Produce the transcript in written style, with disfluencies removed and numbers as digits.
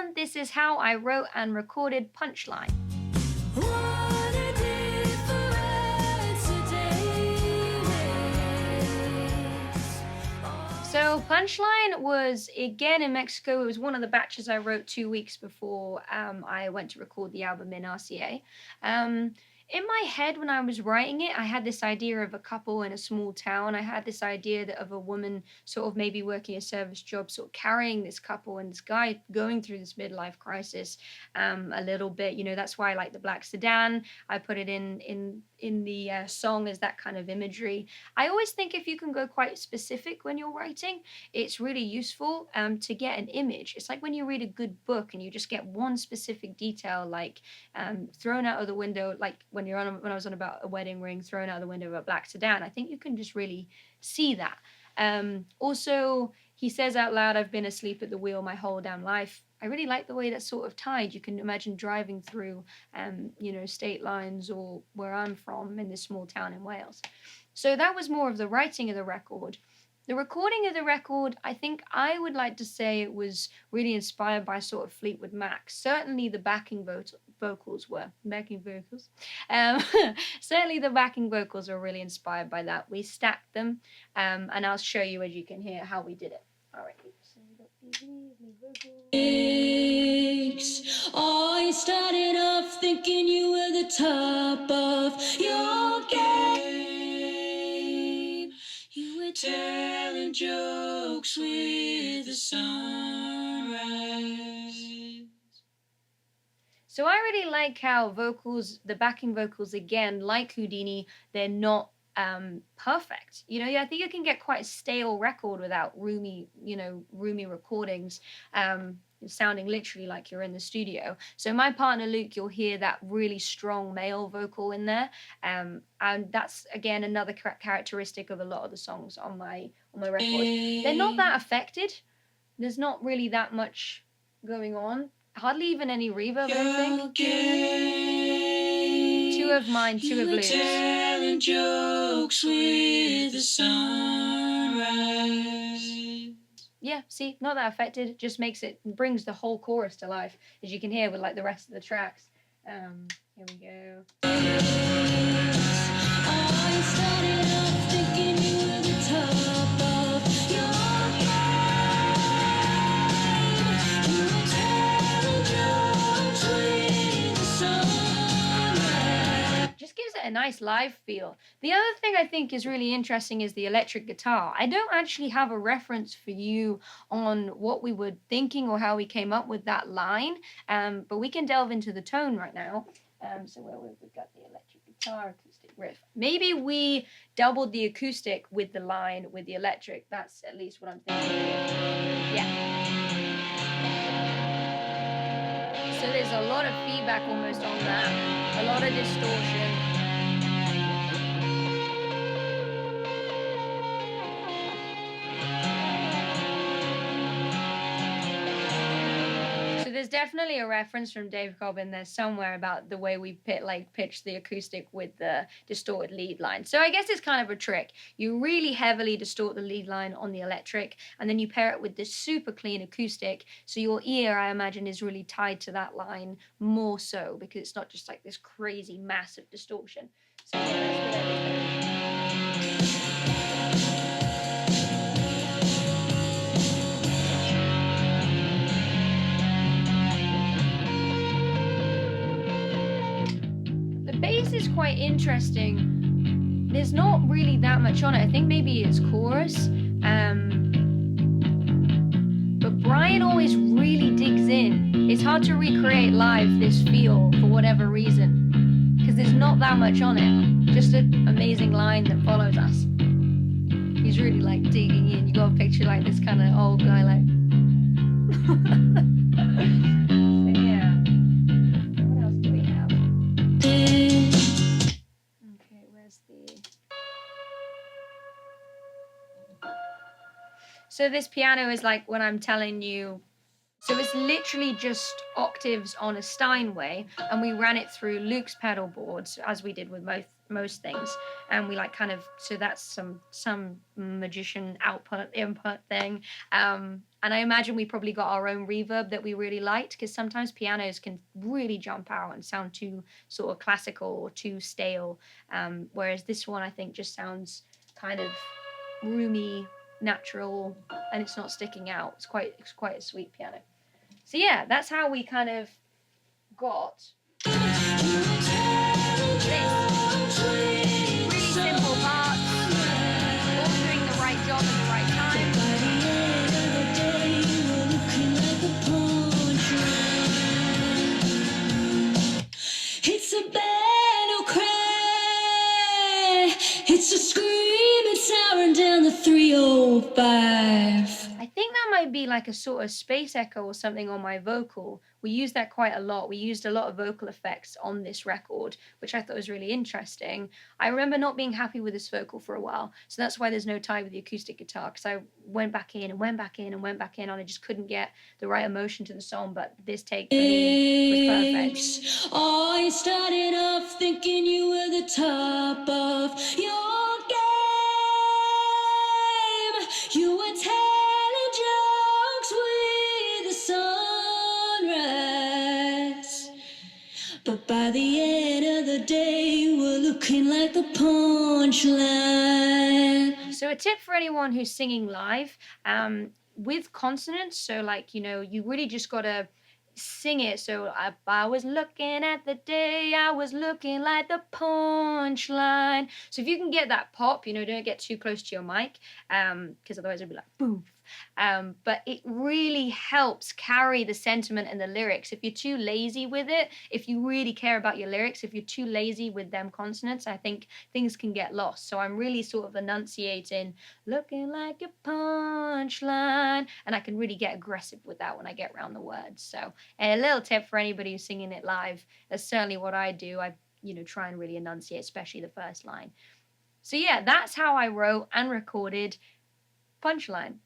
everyone. This is how I wrote and recorded Punchline. So Punchline was, again, in Mexico. It was one of the batches I wrote 2 weeks before I went to record the album in RCA. In my head, when I was writing it, I had this idea of a couple in a small town. I had this idea of a woman sort of maybe working a service job, sort of carrying this couple, and this guy going through this midlife crisis a little bit. You know, that's why I like the black sedan. I put it in the song as that kind of imagery. I always think if you can go quite specific when you're writing, it's really useful to get an image. It's like when you read a good book and you just get one specific detail, like thrown out of the window, like when I was on about a wedding ring thrown out of the window of a black sedan. I think you can just really see that. Also, he says out loud, "I've been asleep at the wheel my whole damn life." I really like the way that's sort of tied. You can imagine driving through, state lines, or where I'm from in this small town in Wales. So that was more of the writing of the record. The recording of the record, I think I would like to say it was really inspired by sort of Fleetwood Mac. Certainly the backing vocals were. Certainly the backing vocals were really inspired by that. We stacked them, and I'll show you, as you can hear, how we did it. All right. I started off thinking you were the top of your game. You were telling jokes with the sunrise. So I really like how the backing vocals, again, like Houdini, they're not perfect. I think you can get quite a stale record without roomy recordings, sounding literally like you're in the studio. So my partner Luke, you'll hear that really strong male vocal in there, and that's again another characteristic of a lot of the songs on my record. They're not that affected. There's not really that much going on. Hardly even any reverb, I think. Two of mine, two of Luke's. Telling jokes with the sunrise. Yeah, see, not that affected. Just brings the whole chorus to life, as you can hear with like the rest of the tracks. Here we go. I started off thinking you were the top of your gives it a nice live feel. The other thing I think is really interesting is the electric guitar. I don't actually have a reference for you on what we were thinking or how we came up with that line, but we can delve into the tone right now. So where we've got the electric guitar acoustic riff. Maybe we doubled the acoustic with the line with the electric. That's at least what I'm thinking. Yeah. So there's a lot of feedback almost on that. A lot of distortion. So there's definitely a reference from Dave Cobb in there somewhere about the way we pitched the acoustic with the distorted lead line. So I guess it's kind of a trick. You really heavily distort the lead line on the electric, and then you pair it with this super clean acoustic. So your ear, I imagine, is really tied to that line more so, because it's not just like this crazy massive distortion. So yeah, that's what everything. Bass is quite interesting. There's not really that much on it. I think maybe it's chorus. But Brian always really digs in. It's hard to recreate live this feel for whatever reason, because there's not that much on it. Just an amazing line that follows us. He's really like digging in. You got a picture like this kind of old guy like. So this piano is like when I'm telling you, so it's literally just octaves on a Steinway, and we ran it through Luke's pedal boards, as we did with most things, and we like kind of, so that's some magician output input thing. And I imagine we probably got our own reverb that we really liked, because sometimes pianos can really jump out and sound too sort of classical or too stale, whereas this one I think just sounds kind of roomy, natural, and it's not sticking out. It's quite a sweet piano. So yeah, that's how we kind of got this really simple parts, all doing the right job at the right time. It's a battle cry. It's a screaming siren down the 305. I think that might be like a sort of space echo or something on my vocal. We used that quite a lot. We used a lot of vocal effects on this record, which I thought was really interesting. I remember not being happy with this vocal for a while, so that's why there's no tie with the acoustic guitar, because I went back in and went back in and went back in, and I just couldn't get the right emotion to the song. But this take for me was perfect. Oh, you started off thinking you were the top of your game. You were telling jokes with the sunrise. But by the end of the day, you were looking like the punchline. So a tip for anyone who's singing live, with consonants, so like, you really just gotta sing it. So I was looking at the day, I was looking like the punchline. So if you can get that pop, don't get too close to your mic, because otherwise it'll be like boom. But it really helps carry the sentiment and the lyrics. If you're too lazy with it, if you really care about your lyrics, if you're too lazy with them consonants, I think things can get lost. So I'm really sort of enunciating, looking like a punchline, and I can really get aggressive with that when I get around the words. So a little tip for anybody who's singing it live, that's certainly what I do. I try and really enunciate, especially the first line. So yeah, that's how I wrote and recorded Punchline.